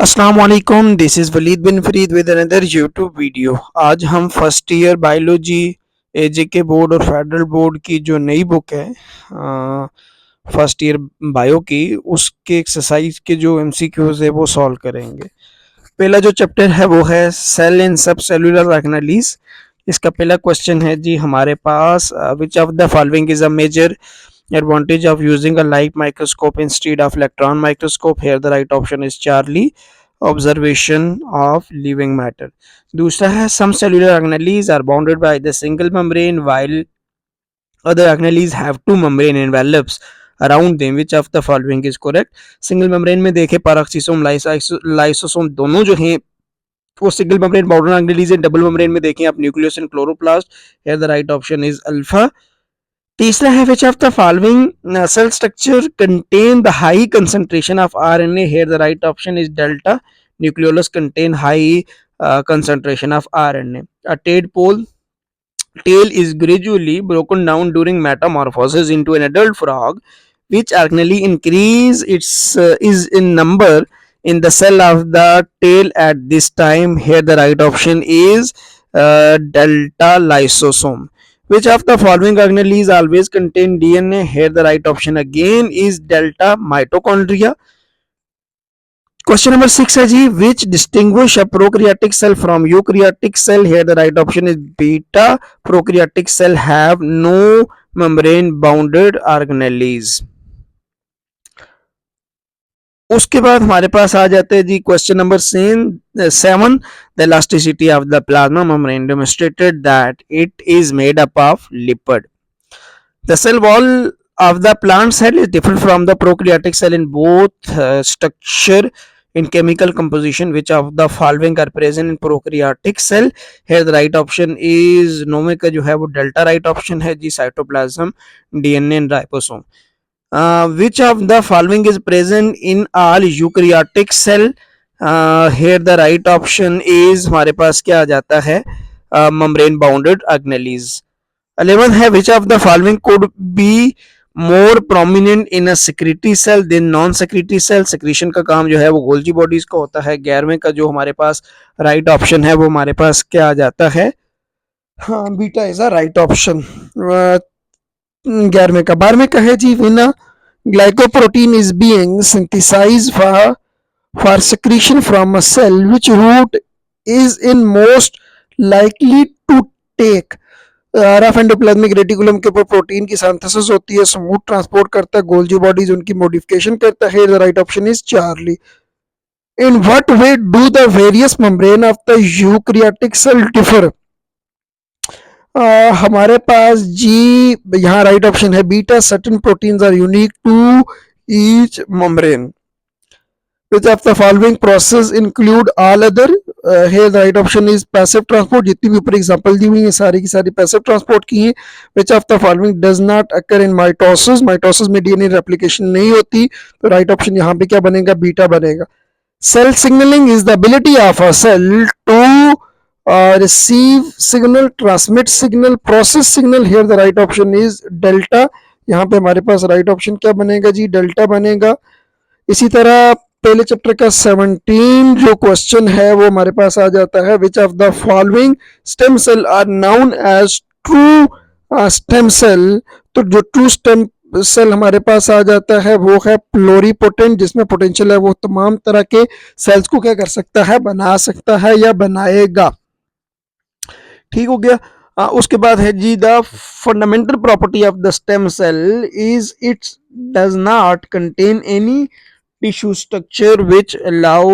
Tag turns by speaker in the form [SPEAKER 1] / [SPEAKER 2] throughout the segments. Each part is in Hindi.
[SPEAKER 1] अस्सलाम वालेकुम, this is Waleed bin Farid with another YouTube video. आज हम first year biology AJK board और फेडरल बोर्ड की जो नई बुक है फर्स्ट ईयर बायो की, उसके एक्सरसाइज के जो एमसीक्यूज है वो सॉल्व करेंगे। पहला जो चैप्टर है वो है सेल इन सब सेलुलर ऑर्गेनेलिज। इसका पहला क्वेश्चन है जी हमारे पास, which of the following is a major advantage of using a light microscope instead of electron microscope? Here the right option is Charlie, observation of living matter. दूसरा है some cellular organelles are bounded by the single membrane while other organelles have two membrane envelopes around them. Which of the following is correct? Single membrane में देखे पैराक्सीसोम लाइसोसोम दोनों जो हैं वो सिंगल मेम्ब्रेन बाउंडेड ऑर्गेनेलीज है। डबल मेम्ब्रेन में देखें आप nucleus and chloroplast. Here the right option is alpha. तीसरा है which of the following cell structure contain the high concentration of RNA? Here the right option is delta, nucleolus contain high concentration of RNA. A tadpole tail is gradually broken down during metamorphosis into an adult frog. Which organelle increase its is in number in the cell of the tail at this time? Here the right option is delta lysosome. Which of the following organelles always contain DNA? Here the right option again is delta mitochondria. Question number 6 है जी, which distinguish a prokaryotic cell from eukaryotic cell? Here the right option is beta. Prokaryotic cell have no membrane bounded organelles. उसके बाद हमारे पास आ जाते हैं जी question number 7, the elasticity of the plasma membrane demonstrated that it is made up of lipid. The cell wall of the plant cell is different from the prokaryotic cell in both structure in chemical composition. Which of the following are present in prokaryotic cell? Here the right option is नोमे का जो है वो डेल्टा राइट ऑप्शन है जी, cytoplasm, DNA and ribosome. Which of the following is present in all eukaryotic cell? Here the right option is हमारे पास क्या आ जाता है, membrane bounded organelles. 11 है which of the following could be more prominent in a secretory cell than non secretory cell? secretion का काम जो है वो गोल्जी बॉडीज का होता है. 11वें का जो हमारे पास राइट ऑप्शन है वो हमारे पास क्या आ जाता है, हाँ beta is a right option. 11वें का. 12वें का है जी, विना glycoprotein is being synthesised for secretion from a cell, which route is in most likely to take? Rough endoplasmic reticulum के ऊपर प्रोटीन की सिंथेसिस होती है, स्मूथ ट्रांसपोर्ट करता है, गोल्जी बॉडीज उनकी मॉडिफिकेशन करता है. The right option is Charlie. In what way do the various membrane of the eukaryotic cell differ? हमारे पास जी यहाँ राइट ऑप्शन है beta. Certain proteins are unique to each membrane. Which of the following process include all other? Here the right option is passive transport. जितनी भी ऊपर एग्जांपल दी हुई है सारी की सारी पैसिव ट्रांसपोर्ट की है. Which of the following does not occur in mitosis? mitosis में डीएनए रेप्लिकेशन नहीं होती, तो राइट ऑप्शन यहाँ पे क्या बनेगा, बीटा बनेगा. Cell signaling is the ability of a cell to receive signal, transmit signal, process signal. Here the right option is delta. यहाँ पे हमारे पास राइट ऑप्शन क्या बनेगा जी, डेल्टा बनेगा. इसी तरह पहले चैप्टर का 17 जो क्वेश्चन है वो हमारे पास आ जाता है, which of the following stem cell are known as true stem cell? तो जो ट्रू स्टेम सेल हमारे पास आ जाता है वो है प्लोरीपोटेंट, जिसमें पोटेंशियल है वो तमाम तरह के सेल्स को क्या कर सकता है, बना सकता है या बनाएगा. ठीक हो गया. उसके बाद है जी, the fundamental property of the stem cell is its does not contain any tissue structure which allow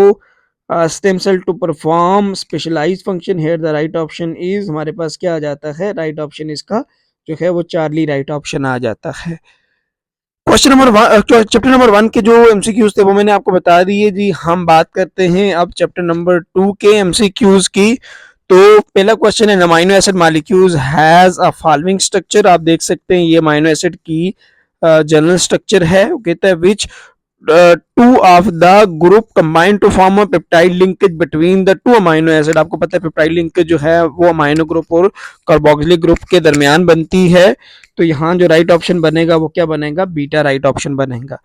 [SPEAKER 1] stem cell to perform specialized function. Here the right option is हमारे पास क्या आ जाता है, राइट ऑप्शन इसका जो है वो चार्ली राइट ऑप्शन आ जाता है. क्वेश्चन नंबर 1, चैप्टर नंबर 1 के जो एमसीक्यूज थे वो मैंने आपको बता दिए जी. हम बात करते हैं अब चैप्टर नंबर 2 के एमसीक्यूज की. तो पहला क्वेश्चन है, amino acid molecules has a following structure. आप देख सकते हैं ये अमाइनो एसिड की जनरल स्ट्रक्चर है. कहता है विच two of the group combine to form a peptide linkage between the two amino acid. आपको पता है पेप्टाइड लिंकेज जो है वो अमाइनो ग्रुप और कार्बोक्सिलिक ग्रुप के दरमियान बनती है. तो यहाँ जो राइट ऑप्शन बनेगा वो क्या बनेगा, बीटा राइट ऑप्शन बनेगा.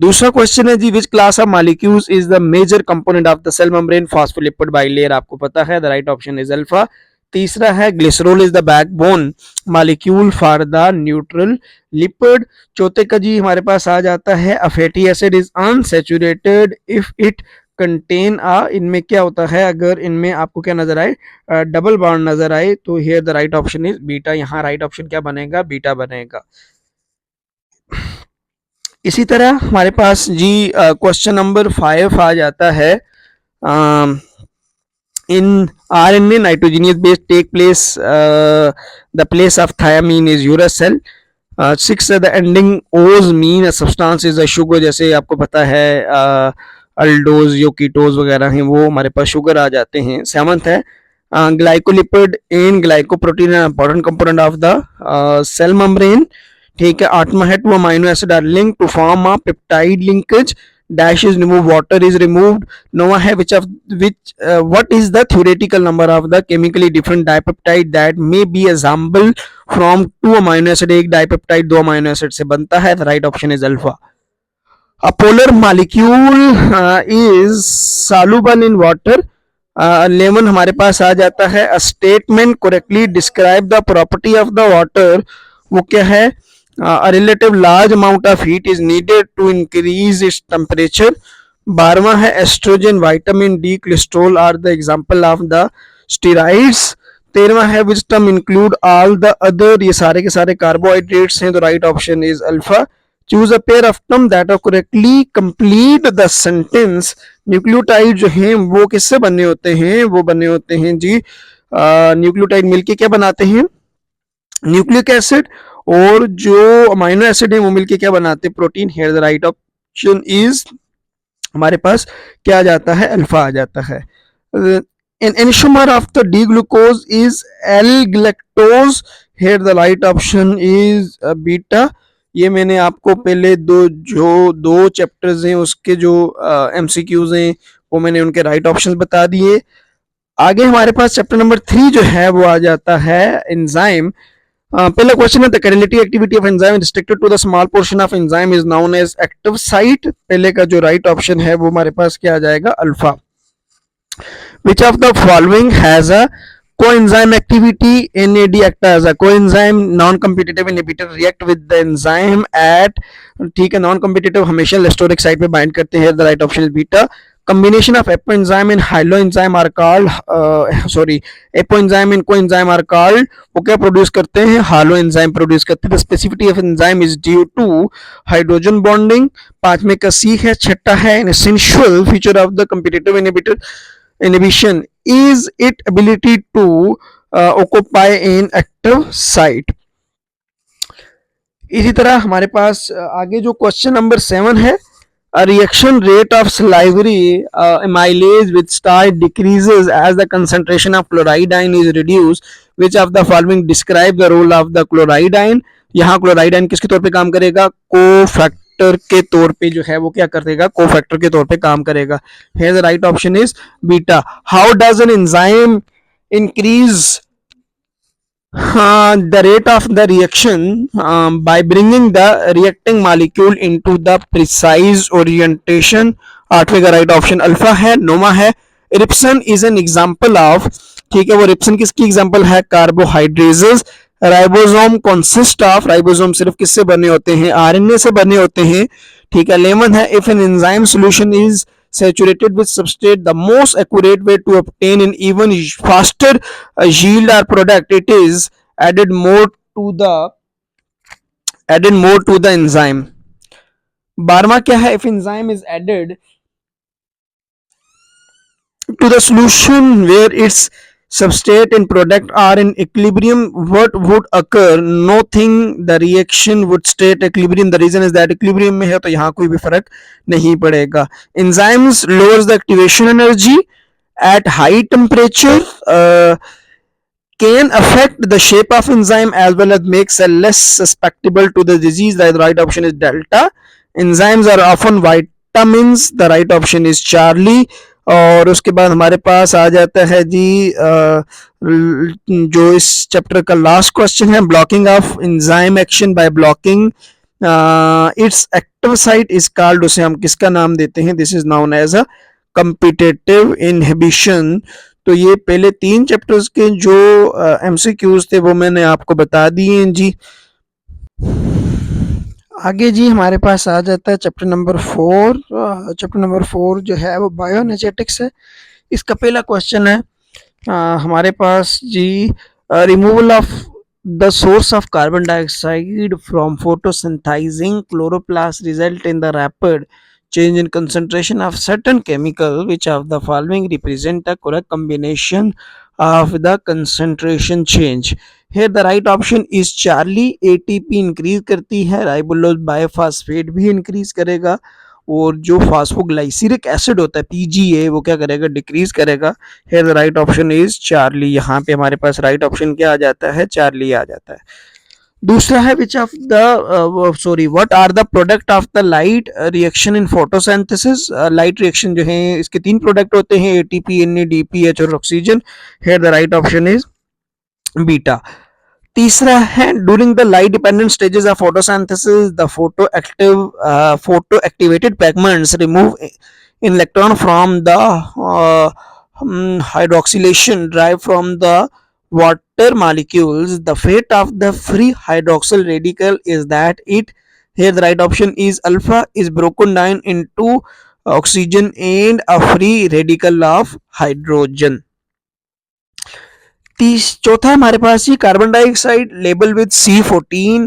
[SPEAKER 1] दूसरा क्वेश्चन है जी, which class of molecules is the major component of the cell membrane? Phospholipid bilayer, आपको पता है, the right option is alpha. तीसरा है, glycerol is the backbone molecule for the neutral lipid. चौथे का जी हमारे पास आ जाता है, a fatty acid is unsaturated if it contain आ, इनमें क्या होता है, अगर इनमें आपको क्या नजर आए, डबल बॉन्ड नजर आए, तो here the right option is beta. यहाँ राइट ऑप्शन क्या बनेगा, बीटा बनेगा। इसी तरह हमारे पास जी क्वेश्चन नंबर 5 आ जाता है, in RNA nitrogenous base take place, the place of thiamine is uracil। 6 the ending O's mean a substance is a sugar, जैसे आपको पता है अल्डोज जो कीटोज वगैरह हैं वो हमारे पास शुगर आ जाते हैं। 7th है, glycolipid in glycoprotein important component of the cell membrane. ठीक है। 8वां है, two amino acid are link to form a peptide linkage, dash is removed, water is removed। नौवां है, what is the theoretical number of the chemically different dipeptide that may be assembled from 2 amino acid? एक dipeptide 2 amino acid से बनता है, the right option is alpha। A polar molecule is soluble in water। 11 हमारे पास आ जाता है, a statement correctly describe the property of the water, वो क्या है, a relative large amount of heat is needed to increase its temperature। 12वां है, oestrogen, vitamin D, cholesterol are the example of the steroids. 13वां है, which term include all the other, ये सारे के सारे कार्बोहाइड्रेट्स हैं, तो right option is alpha. Choose a pair of term that are correctly complete the sentence. Nucleotide जो हैं वो किससे बने होते हैं, वो बने होते हैं जी, न्यूक्लियोटाइड मिलके क्या बनाते हैं, न्यूक्लिक एसिड, और जो अमाइनो एसिड है वो मिलके क्या बनाते हैं, protein. Here the right option is हमारे पास क्या आ जाता है, अल्फा आ जाता है। An enantiomer of the D glucose is L galactose. Here the right option is beta. ये मैंने आपको पहले दो चैप्टर्स हैं उसके जो एमसीक्यूज हैं वो मैंने उनके राइट ऑप्शंस बता दिए। आगे हमारे पास चैप्टर नंबर 3 जो है वो आ जाता है एंजाइम। पहला क्वेश्चन है, the catalytic activity of enzyme restricted to the small portion of enzyme is known as active site. पहले का जो राइट ऑप्शन है वो हमारे पास क्या आ जाएगा, alpha. Which of the following has a coenzyme activity? NAD act as a coenzyme, non-competitive inhibitor react with the enzyme at, ठीक है, non-competitive हमेशा लेस्टोरिक साइट पे बाइंड करते हैं, the right option is beta। combination of apoenzyme and haloenzyme are called, apoenzyme and coenzyme are called, वो क्या प्रोड्यूस करते हैं, haloenzyme प्रोड्यूस करते हैं। the specificity of enzyme is due to hydrogen bonding। 5वें का C है। 6ठा है, an essential feature of the competitive inhibition is its ability to occupy an active site। इसी तरह हमारे पास आगे जो क्वेश्चन नंबर 7 है, a reaction rate of salivary amylase with starch decreases as the concentration of chloride is reduced। which of the following describe the role of the chloride? यहाँ क्लोराइडाइन किसके तौर पे काम करेगा, कोफैक्टर के तौर पे जो है वो क्या करेगा, कोफैक्टर के तौर पे काम करेगा। Here the right option is beta। How does an enzyme increase the rate of the reaction? By bringing the reacting molecule into the precise orientation। 8वें का राइट ऑप्शन अल्फा है। 9वां है, रिप्सन इज एन एग्जाम्पल ऑफ, ठीक है, वो रिप्सन किसकी एग्जाम्पल है, कार्बोहाइड्रेजेस। राइबोसोम कंसिस्ट ऑफ, राइबोसोम सिर्फ किससे बने होते हैं, आरएनए से बने होते हैं, ठीक है। 11 है, if an enzyme solution is saturated with substrate, the most accurate way to obtain an even faster yield or product, it is added more to the enzyme। 12वां क्या है, if enzyme is added to the solution where its substrate and product are in equilibrium, what would occur? Nothing, the reaction would stay at equilibrium। the reason is that equilibrium में है तो यहाँ कोई भी फर्क नहीं पड़ेगा। enzymes lowers the activation energy at high temperature, can affect the shape of enzyme as well as make cell less susceptible to the disease। the right option is delta। enzymes are often vitamins। the right option is Charlie। और उसके बाद हमारे पास आ जाता है जी जो इस चैप्टर का लास्ट क्वेश्चन है, blocking of enzyme action by blocking its active site is called, उसे हम किसका नाम देते हैं? This is known as a competitive inhibition. तो ये पहले 3 चैप्टर्स के जो एमसीक्यूज थे वो मैंने आपको बता दिए हैं जी। आगे जी हमारे पास आ जाता है चैप्टर नंबर 4। चैप्टर नंबर 4 जो है वो बायोएनर्जेटिक्स है। इसका पहला क्वेश्चन है हमारे पास जी, removal of the source of carbon dioxide from photosynthesizing chloroplast result in the rapid change in concentration of certain chemical, which of the following represent a correct combination of the concentration change? Here the right option is Charlie। ATP increase करती है, राइबोलोज बायोफॉस्फेट भी इंक्रीज करेगा, और जो फास्फोग्लाइसिरिक एसिड होता है पीजीए वो क्या करेगा? डिक्रीज करेगा। Here the right option is Charlie. यहाँ पे हमारे पास राइट ऑप्शन क्या आ जाता है? चार्ली आ जाता है। दूसरा है which of the sorry what are the product of the light reaction in photosynthesis? Light reaction जो है इसके 3 प्रोडक्ट होते हैं, एटीपी, एनएडीपीएच और oxygen. Here the right option is beta. तीसरा है during the light dependent stages of photosynthesis the photo activated pigments remove an electron from the hydroxylation derived from the water molecules. The fate of the free hydroxyl radical is that it, here the right option is alpha, is broken down into oxygen and a free radical of hydrogen. चौथा हमारे पास ये carbon dioxide label with C14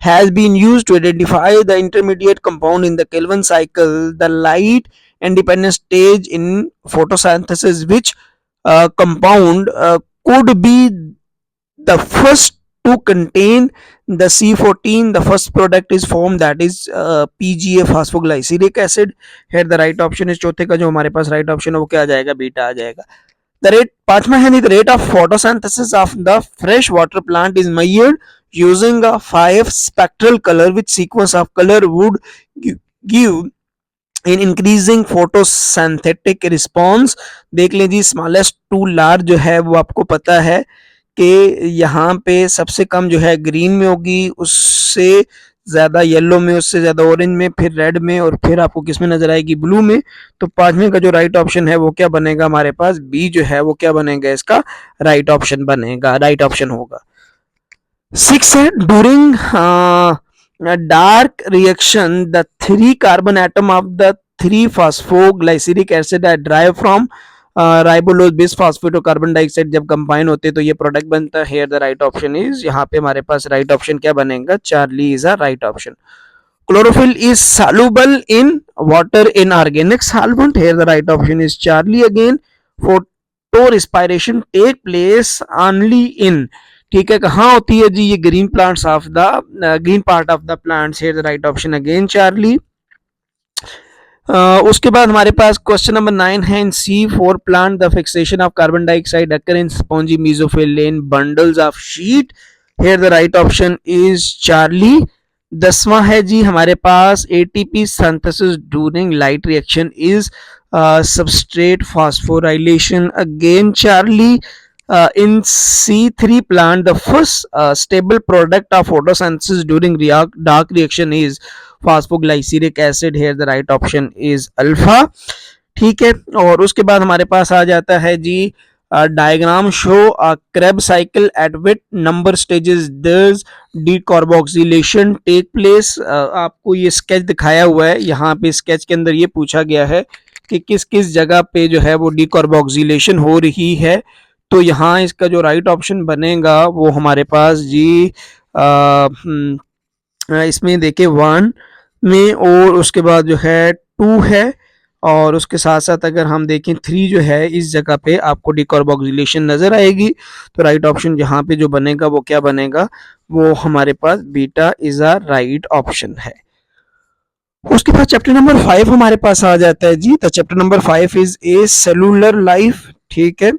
[SPEAKER 1] has been used to identify the intermediate compound in the Kelvin cycle, the light independent stage in photosynthesis, which compound could be the first to contain the C14? The first product is formed, that is PGA phosphoglyceric acid। here the right option is, चौथे का जो हमारे पास राइट ऑप्शन है वो क्या आ जाएगा? बीटा आ जाएगा। The rate, पांचवा है the rate of photosynthesis of the fresh water plant is measured using a 5 spectral color, which sequence of color would give in increasing photosynthetic response? देख लें जी, स्मॉलेस्ट टू लार्ज जो है वो आपको पता है कि यहाँ पे सबसे कम जो है ग्रीन में होगी, उससे ज्यादा येलो में, उससे ज्यादा ऑरेंज में, फिर रेड में, और फिर आपको किस में नजर आएगी? ब्लू में। तो पांचवें का जो राइट ऑप्शन है वो क्या बनेगा हमारे पास? बी जो है वो क्या बनेगा? इसका राइट ऑप्शन बनेगा, राइट ऑप्शन होगा। 6 है during dark reaction the 3 carbon atom of the 3 phosphoglyceric acid are derived from राइबोलोज bisphosphate और कार्बन डाइऑक्साइड जब कंबाइन होते हैं तो ये प्रोडक्ट बनता है। Here the right option is, यहाँ पे हमारे पास राइट ऑप्शन क्या बनेगा? Charlie is a right option. chlorophyll is soluble in water in organic solvent। here the right option is Charlie again। photo respiration take place only in, ठीक है, कहाँ होती है जी? ये green plants of the green part of the plants. here the right option again Charlie। उसके बाद हमारे पास क्वेश्चन नंबर 9 है, in C4 plant the fixation of carbon dioxide occur in spongy mesophyll in bundles of sheath. Here the right option is Charlie. 10वां है जी हमारे पास, ATP synthesis during light reaction is substrate phosphorylation, again Charlie. in C3 plant the first stable product of photosynthesis during dark reaction is phosphoglyceric acid। here the right option is alpha। ठीक है, और उसके बाद हमारे पास आ जाता है जी diagram show Kreb cycle at which number stages does decarboxylation take place. आपको ये स्केच दिखाया हुआ है, यहाँ पे स्केच के अंदर ये पूछा गया है कि किस किस जगह पे जो है वो डीकार्बोक्सिलेशन हो रही है। तो यहाँ इसका जो राइट ऑप्शन बनेगा वो हमारे पास जी इसमें देखिए 1 में, और उसके बाद जो है 2 है, और उसके साथ साथ अगर हम देखें 3 जो है इस जगह पे आपको डिकार्बोक्सिलेशन नजर आएगी। तो राइट ऑप्शन यहाँ पे जो बनेगा वो क्या बनेगा? वो हमारे पास beta is a right option है। उसके बाद चैप्टर नंबर 5 हमारे पास आ जाता है जी। तो chapter number 5 is a cellular life. ठीक है,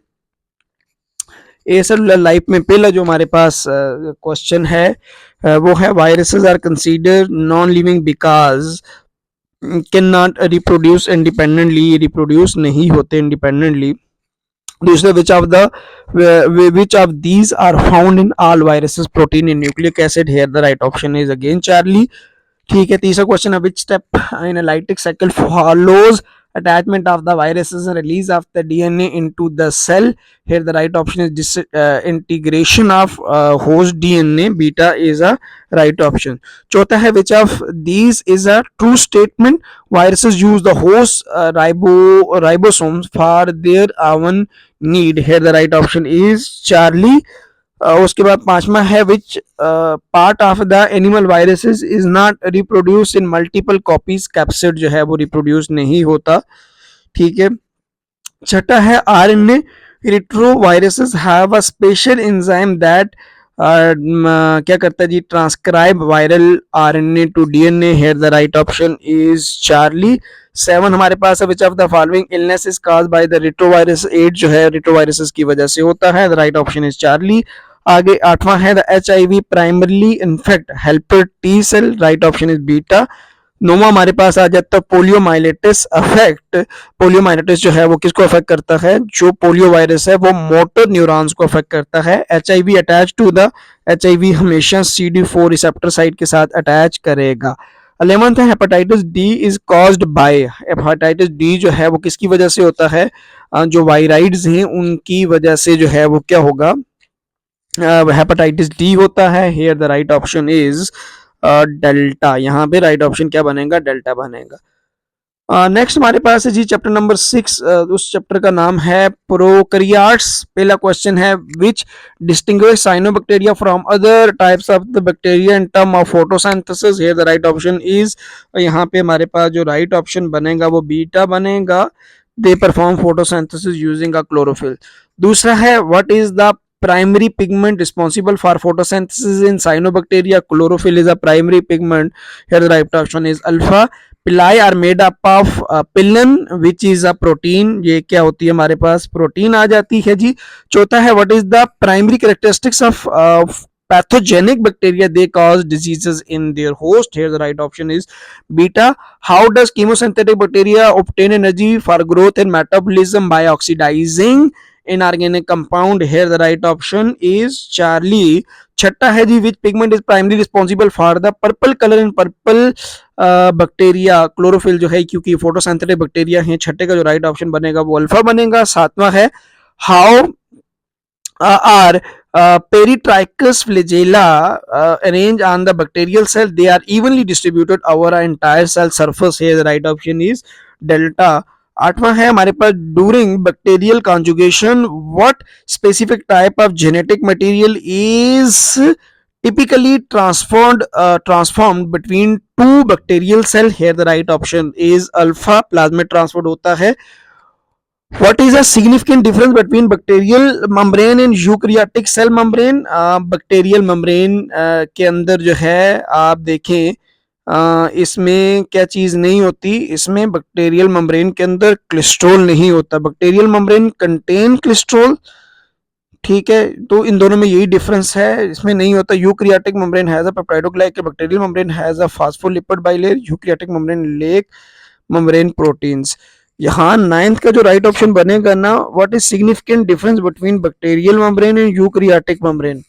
[SPEAKER 1] ए सेलुलर लाइफ में पहला जो हमारे पास क्वेश्चन है वो है, viruses are consider non living because can not reproduce independently, reproduce नहीं होते इंडिपेंडेंटली दूसरे which of these are found in all viruses, protein in nucleic acid. Here the right option is again Charlie. ठीक है, तीसरा क्वेश्चन है, which step in a lytic cycle follows attachment of the viruses and release of the DNA into the cell. Here the right option is integration of host DNA. Beta is a right option. चौथा है, which of these is a true statement? Viruses use the host ribosomes for their own need. Here the right option is Charlie. उसके बाद पांचवा है, which part of the animal viruses is not reproduce in multiple copies? Capsid जो है वो रिप्रोड्यूस नहीं होता। ठीक है, छठा है, RNA retroviruses have a special enzyme that क्या करता है जी, transcribe viral RNA to DNA. Here the right option is Charlie. 7 हमारे पास है, which of the following illness is caused by the retrovirus? AIDS जो है रिट्रोवायरसेस की वजह से होता है। The right option is Charlie. आगे 8वां है, the HIV primarily infect helper T cell. Right option is beta. 9वां हमारे पास आ जाता है, पोलियोमाइलिटिस अफेक्ट। पोलियोमाइलिटिस जो है वो किसको अफेक्ट करता है? जो पोलियो वायरस है वो मोटर न्यूरॉन्स को अफेक्ट करता है। HIV attach to the HIV हमेशा CD4 रिसेप्टर साइट के साथ अटैच करेगा। 11th है, hepatitis D is caused bye. Hepatitis D जो है वो किसकी वजह से होता है? जो वायराइड्स हैं उनकी वजह से जो है वो क्या होगा? हेपेटाइटिस डी होता है। Here the right option is delta. यहाँ पे राइट ऑप्शन क्या बनेगा? डेल्टा बनेगा। नेक्स्ट हमारे पास है जी चैप्टर नंबर 6। उस चैप्टर का नाम है प्रोकैरियोट्स। पहला क्वेश्चन है, which distinguish cyanobacteria from other types of the bacteria in term of photosynthesis? Here the right option is, यहाँ पे हमारे पास जो राइट ऑप्शन बनेगा वो बीटा बनेगा। They perform photosynthesis using a chlorophyll. दूसरा है, what is the primary pigment responsible for photosynthesis in cyanobacteria? Chlorophyll is a primary pigment. Here the right option is alpha. पिलाई are made up of पिलन which is a protein. ये क्या होती है हमारे पास? प्रोटीन आ जाती है जी। चौथा है, what is the primary characteristics of pathogenic bacteria? They cause diseases in their host. Here the right option is beta. How does chemosynthetic bacteria obtain energy for growth and metabolism? By oxidizing inorganic compound. Here the right option is Charlie. छठा है जी, which pigment is primarily responsible for the purple color in purple bacteria? Chlorophyll जो है, क्योंकि फोटोसिंथेटिक बैक्टीरिया है। छठे का जो राइट ऑप्शन बनेगा वो अल्फा बनेगा। सातवां है, how are Peritrichus flagella arranged on the bacterial cell? They are evenly distributed over an entire cell surface. Here the right option is delta. आठवां है हमारे पास, during bacterial conjugation what specific type of genetic material is typically transformed between two bacterial cell? Here the right option is alpha. plasmid transfer होता है। What is a significant difference between bacterial membrane and eukaryotic cell membrane? bacterial membrane के अंदर जो है आप देखें, इसमें क्या चीज नहीं होती? इसमें बैक्टीरियल मेम्ब्रेन के अंदर कोलेस्ट्रॉल नहीं होता। Bacterial membrane contain cholesterol. ठीक है, तो इन दोनों में यही डिफरेंस है, इसमें नहीं होता। Eukaryotic membrane has a peptidoglycan, bacterial membrane has a phospholipid bilayer, eukaryotic membrane lake membrane proteins. यहाँ 9th का जो राइट ऑप्शन बनेगा ना, what is significant difference between bacterial membrane and eukaryotic membrane?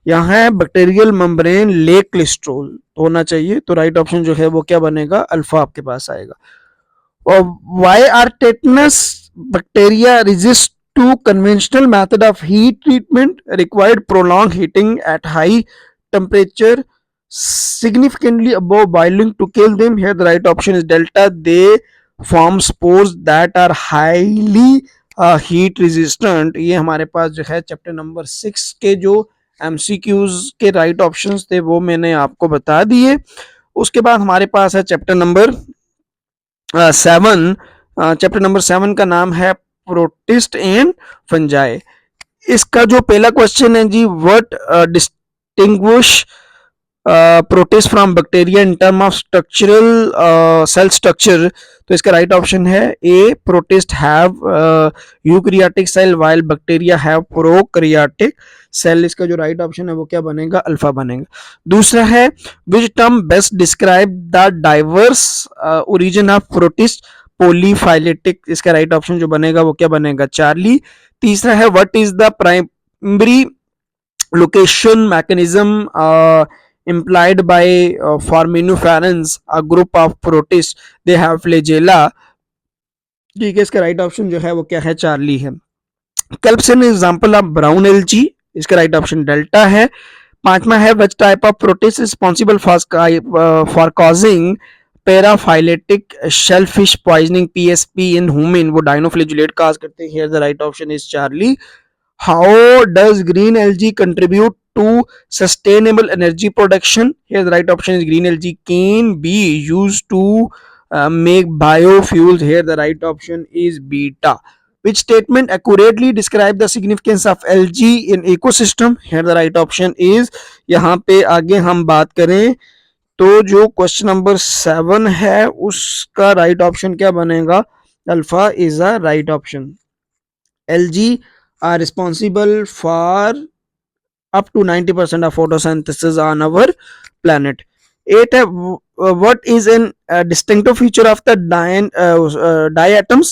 [SPEAKER 1] यहाँ है बैक्टीरियल मेम्ब्रेन लेक कोलेस्ट्रॉल होना चाहिए, तो राइट ऑप्शन जो है वो क्या बनेगा? अल्फा आपके पास आएगा। और why are tetanus bacteria resist to conventional method of heat treatment? Required prolong heating at high temperature significantly above boiling to kill them? Here the right option is delta. They form spores that are highly heat resistant. ये हमारे पास जो है चैप्टर नंबर 6 के जो MCQs के राइट ऑप्शंस थे वो मैंने आपको बता दिए। उसके बाद हमारे पास है चैप्टर नंबर 7। चैप्टर नंबर 7 का नाम है प्रोटिस्ट एंड फंजाई। इसका जो पहला क्वेश्चन है जी, what distinguish protist from bacteria in term of structural cell structure? तो इसका राइट ऑप्शन है A, protist have eukaryotic cell while bacteria have prokaryotic cell. इसका जो राइट ऑप्शन है वो क्या बनेगा? अल्फा बनेगा। दूसरा है, which term best describe the diverse origin of protist? Polyphyletic, इसका राइट ऑप्शन जो बनेगा वो क्या बनेगा, चार्ली। तीसरा है what is the primary location mechanism implied by foraminiferans, a group of protists, they have flagella। ठीक है, इसका राइट ऑप्शन जो है वो क्या है, चार्ली है। Kelps an example of brown algae, इसका राइट ऑप्शन डेल्टा है। पांचवा है which type of protist responsible for causing paraphyletic shellfish poisoning PSP in human, वो डाइनोफ्लेजुलेट काज करते हैं। Here the right option is Charlie. How does green algae contribute to sustainable energy production? Here the right option is green algae can be used to make biofuels. Here the right option is beta. Which statement accurately describe the significance of algae in ecosystem? Here the right option is, यहाँ पे आगे हम बात करें तो जो क्वेश्चन नंबर 7 है उसका राइट ऑप्शन क्या बनेगा, alpha is a right option. algae are responsible for up to 90% of photosynthesis on our planet. 8 what is an distinctive feature of the diatoms?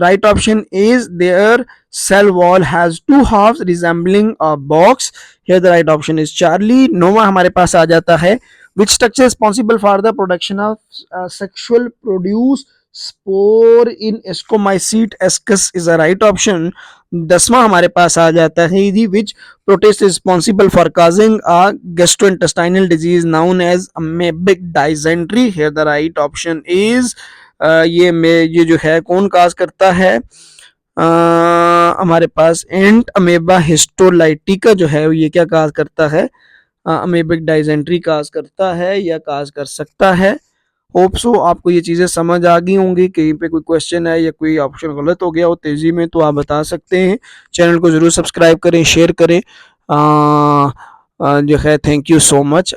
[SPEAKER 1] Right option is their cell wall has two halves resembling a box। Here the right option is Charlie। 9वां हमारे पास आ जाता है which structure is responsible for the production of sexual produce spore in ascomycete ascus is a right option. 10वां हमारे पास आ जाता है यदि which protist responsible for causing a gastrointestinal disease known as amoebic dysentery. Here the right option is ये जो है कौन काज करता है, हमारे पास एंट अमेबा हिस्टोलाइटिका जो है ये क्या काज करता है, अमेबिक डाइजेंट्री काज करता है या काज कर सकता है। होप सो आपको ये चीज़ें समझ आ गई होंगी। कहीं पे कोई क्वेश्चन है या कोई ऑप्शन गलत हो गया हो तेज़ी में तो आप बता सकते हैं। चैनल को ज़रूर सब्सक्राइब करें, शेयर करें। जो है थैंक यू सो मच।